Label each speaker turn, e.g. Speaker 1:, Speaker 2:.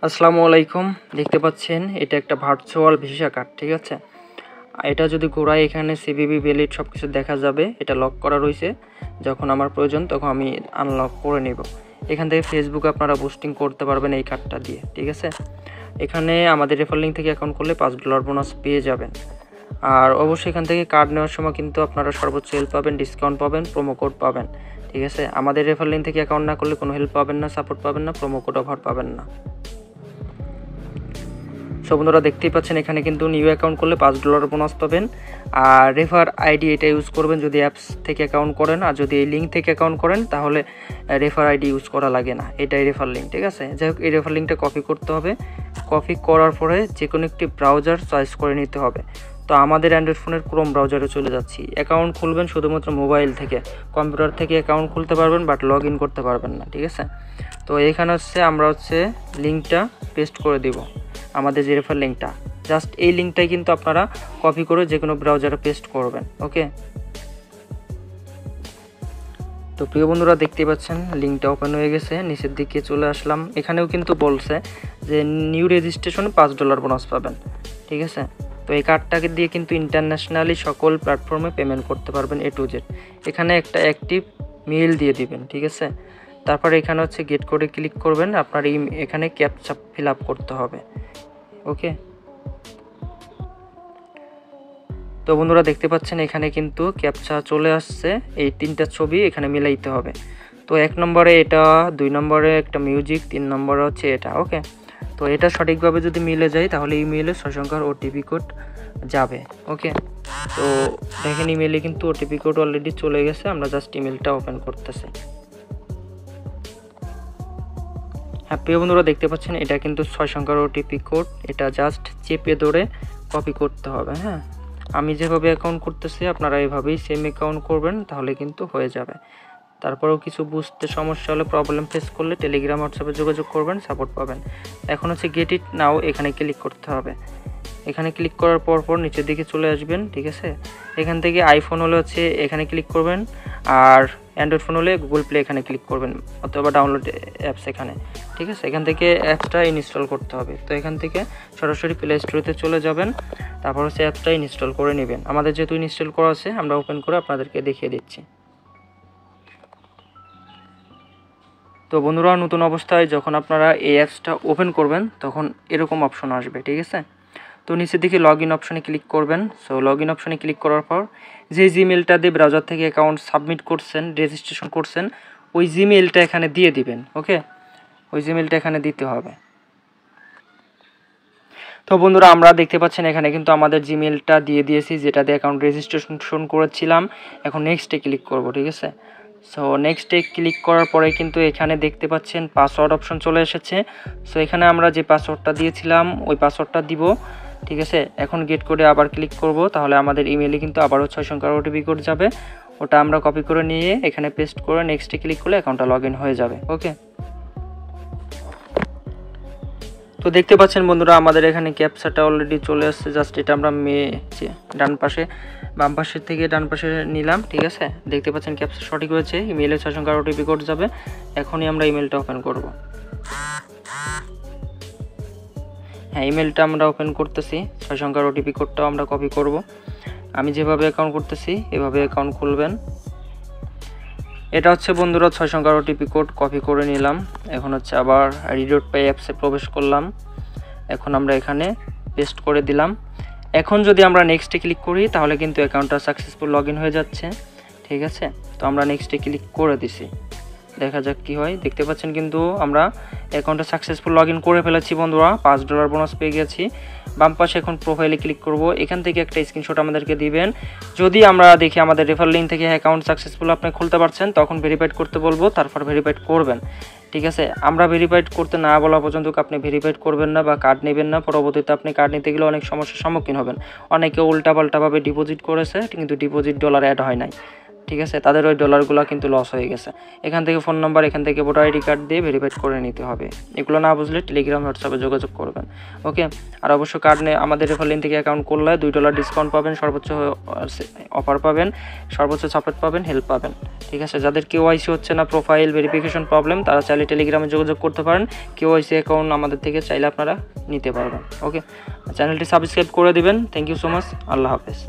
Speaker 1: আসসালামু আলাইকুম। দেখতে পাচ্ছেন এটা একটা ভার্চুয়াল ভিসা কার্ড, ঠিক আছে। এটা যদি ঘোরাই এখানে সিভিভি ভ্যালিড সব কিছু দেখা যাবে। এটা লক করা রয়েছে, যখন আমার প্রয়োজন তখন আমি আনলক করে নিব। এখান থেকে ফেসবুকে আপনারা বুস্টিং করতে পারবেন এই কার্ডটা দিয়ে, ঠিক আছে। এখানে আমাদের রেফার লিঙ্ক থেকে অ্যাকাউন্ট করলে $5 বোনাস পেয়ে যাবেন। আর অবশ্যই এখান থেকে কার্ড নেওয়ার সময় কিন্তু আপনারা সর্বোচ্চ হেল্প পাবেন, ডিসকাউন্ট পাবেন, প্রোমো কোড পাবেন, ঠিক আছে। আমাদের রেফার লিঙ্ক থেকে অ্যাকাউন্ট না করলে কোনো হেল্প পাবেন না, সাপোর্ট পাবেন না, প্রোমো কোড অফার পাবেন না। সো বন্ধুরা দেখতেই পাচ্ছেন এখানে কিন্তু নিউ অ্যাকাউন্ট করলে $5 বোনাস পাবেন। আর রেফার আইডি এটা ইউজ করবেন যদি অ্যাপস থেকে অ্যাকাউন্ট করেন, আর যদি এই লিঙ্ক থেকে অ্যাকাউন্ট করেন তাহলে রেফার আইডি ইউজ করা লাগে না। এটাই রেফার লিঙ্ক, ঠিক আছে। যাই হোক, এই রেফার লিঙ্কটা কপি করতে হবে। কপি করার পরে যে কোনো একটি ব্রাউজার চয়েস করে নিতে হবে। তো আমাদের অ্যান্ড্রয়েড ফোনের ক্রোম ব্রাউজারে চলে যাচ্ছি। অ্যাকাউন্ট খুলবেন শুধুমাত্র মোবাইল থেকে, কম্পিউটার থেকে অ্যাকাউন্ট খুলতে পারবেন বাট লগ ইন করতে পারবেন না, ঠিক আছে। তো এখানে আমরা লিঙ্কটা পেস্ট করে দিব, আমাদের যে রেফার লিঙ্কটা। জাস্ট এই লিঙ্কটাই কিন্তু আপনারা কপি করে যে কোনো ব্রাউজারে পেস্ট করবেন, ওকে। তো প্রিয় বন্ধুরা দেখতে পাচ্ছেন লিঙ্কটা ওপেন হয়ে গেছে, নিচের দিকে চলে আসলাম। এখানেও কিন্তু বলছে যে নিউ রেজিস্ট্রেশনে $5 বোনাস পাবেন, ঠিক আছে। তো এই কার্ডটাকে দিয়ে কিন্তু ইন্টারন্যাশনালি সকল প্ল্যাটফর্মে পেমেন্ট করতে পারবেন A to Z। এখানে একটা অ্যাক্টিভ মেইল দিয়ে দিবেন, ঠিক আছে। তারপরে এখানে গেট কোডে ক্লিক করবেন। আপনার এখানে ক্যাপচা ফিল আপ করতে হবে, ওকে। তো বন্ধুরা দেখতে পাচ্ছেন এখানে কিন্তু ক্যাপচা চলে আসছে। এই 3টা ছবি এখানে মিলাইতে হবে। তো 1 নম্বরে এটা, 2 নম্বরে একটা মিউজিক, 3 নম্বরে এটা, ওকে। তো এটা সঠিকভাবে যদি মিলে যায় তাহলে ইমেইলে 6 সংখ্যার ওটিপি কোড যাবে, ওকে। তো দেখেন ইমেইলে কিন্তু ওটিপি কোড অলরেডি চলে গেছে। আমরা জাস্ট ইমেইলটা ওপেন করতেছি। হ্যাঁ প্রিয় বন্ধুরা দেখতে পাচ্ছেন এটা কিন্তু 6 সংখ্যার ওটিপি কোড। এটা জাস্ট চেপে ধরে কপি করতে হবে। হ্যাঁ, আমি যেভাবে অ্যাকাউন্ট করতেছি আপনারা এভাবেই সেম অ্যাকাউন্ট করবেন, তাহলে কিন্তু হয়ে যাবে। তারপরেও কিছু বুঝতে সমস্যা হলে, প্রবলেম ফেস করলে টেলিগ্রাম হোয়াটসঅ্যাপে যোগাযোগ করবেন, সাপোর্ট পাবেন। এখন গেট ইট নাও, এখানে ক্লিক করতে হবে। এখানে ক্লিক করার পর নিচের দিকে চলে আসবেন, ঠিক আছে। এখান থেকে আইফোন হলে এখানে ক্লিক করবেন, আর অ্যান্ড্রয়েড ফোন হলে গুগল প্লে এখানে ক্লিক করবেন, অথবা ডাউনলোড অ্যাপস এখানে, ঠিক আছে। এখান থেকে অ্যাপসটা ইনস্টল করতে হবে। তো এখান থেকে সরাসরি প্লে স্টোরেতে চলে যাবেন, তারপর অ্যাপসটা ইনস্টল করে নেবেন। আমাদের যেহেতু ইনস্টল করা আছে আমরা ওপেন করে আপনাদেরকে দেখিয়ে দিচ্ছি। তো বন্ধুরা নতুন অবস্থায় যখন আপনারা এই অ্যাপসটা ওপেন করবেন তখন এরকম অপশন আসবে, ঠিক আছে। তো নিচের দিকে লগ ইন অপশনে ক্লিক করবেন। সো লগ ইন অপশনে ক্লিক করার পর যে জিমেলটা দিয়ে ব্রাউজার থেকে অ্যাকাউন্ট সাবমিট করছেন, রেজিস্ট্রেশন করছেন, ওই জিমেলটা এখানে দিয়ে দিবেন, ওকে। ওই জিমেলটা এখানে দিতে হবে। তো বন্ধুরা আমরা দেখতে পাচ্ছেন এখানে কিন্তু আমাদের জিমেলটা দিয়ে দিয়েছি, যেটা দিয়ে অ্যাকাউন্ট রেজিস্ট্রেশন করেছিলাম। এখন নেক্সটে ক্লিক করব, ঠিক আছে। সো নেক্সটে ক্লিক করার পরে কিন্তু এখানে দেখতে পাচ্ছেন পাসওয়ার্ড অপশন চলে এসেছে। সো এখানে আমরা যে পাসওয়ার্ডটা দিয়েছিলাম ওই পাসওয়ার্ডটা দিব, ঠিক আছে। এখন গেট কোডে আবার ক্লিক করব, তাহলে আমাদের ইমেইলে কিন্তু আবারও 6 সংখ্যার ওটিপি কোড যাবে। ওটা আমরা কপি করে নিয়ে এখানে পেস্ট করে নেক্সটে ক্লিক করলে অ্যাকাউন্টটা লগ ইন হয়ে যাবে, ওকে। তো দেখতে পাচ্ছেন বন্ধুরা আমাদের এখানে ক্যাপচাটা অলরেডি চলে আসছে। জাস্ট এটা আমরা ডান পাশে, বাম পাশের থেকে ডান পাশে নিলাম, ঠিক আছে। দেখতে পাচ্ছেন ক্যাপচা সঠিক হয়েছে। ইমেইলে 6 সংখ্যার ওটিপি কোড যাবে। এখনই আমরা ইমেলটা ওপেন করব। হ্যাঁ, ইমেলটা আমরা ওপেন করতেছি। 6 সংখ্যার ওটিপি কোডটাও আমরা কপি করব। আমি যেভাবে অ্যাকাউন্ট করতেছি এভাবে অ্যাকাউন্ট খুলবেন। এটা বন্ধুরা 6 সংখ্যার ওটিপি কোড কপি করে নিলাম। এখন আবার রিডোট.পাই অ্যাপসে প্রবেশ করলাম। এখন আমরা এখানে পেস্ট করে দিলাম। এখন যদি আমরা নেক্সটে ক্লিক করি তাহলে কিন্তু অ্যাকাউন্টটা সাকসেসফুল লগ ইন হয়ে যাচ্ছে, ঠিক আছে। তো আমরা নেক্সটে ক্লিক করে দিছি, দেখা যাক কি হয়। দেখতে পাচ্ছেন কিন্তু আমরা অ্যাকাউন্টটা সাকসেসফুল লগ ইন করে ফেলেছি বন্ধুরা, $5 বোনাস পেয়ে গেছি। বাম পাশে এখন প্রোফাইলে ক্লিক করব। এখান থেকে একটা স্ক্রিনশট আমাদেরকে দিবেন। যদি আমরা দেখি আমাদের রেফার লিঙ্ক থেকে অ্যাকাউন্ট সাকসেসফুল আপনি খুলতে পারছেন, তখন ভেরিফাইড করতে বলবো, তারপর ভেরিফাইড করবেন, ঠিক আছে। আমরা ভেরিফাইড করতে না বলা পর্যন্ত আপনি ভেরিফাইড করবেন না বা কার্ড নেবেন না। পরবর্তীতে আপনি কার্ড নিতে গেলে অনেক সমস্যার সম্মুখীন হবেন। অনেকে উল্টাপাল্টাভাবে ডিপোজিট করেছে কিন্তু ডিপোজিট ডলার অ্যাড হয় নাই। ঠিক আছে, তাদের ওই ডলারগুলো কিন্তু লস হয়ে গেছে। এখান থেকে ফোন নাম্বার, এখান থেকে ভোটার আইডি কার্ড দিয়ে ভেরিফাইড করে নিতে হবে। এগুলো না বুঝলে টেলিগ্রাম হোয়াটসঅ্যাপে যোগাযোগ করবেন। ওকে, আর অবশ্য কার্ড নিয়ে আমাদের রেফারেল থেকে অ্যাকাউন্ট করলে $2 ডিসকাউন্ট পাবেন, সর্বোচ্চ অফার পাবেন, সর্বোচ্চ সাপোর্ট পাবেন, হেল্প পাবেন। ঠিক আছে, যাদের KYC হচ্ছে না, প্রোফাইল ভেরিফিকেশন প্রবলেম, তারা চাইলে টেলিগ্রামে যোগাযোগ করতে পারেন। KYC অ্যাকাউন্ট আমাদের থেকে চাইলে আপনারা নিতে পারবেন। ওকে, চ্যানেলটি সাবস্ক্রাইব করে দিবেন। Thank you so much. Allah হাফেজ।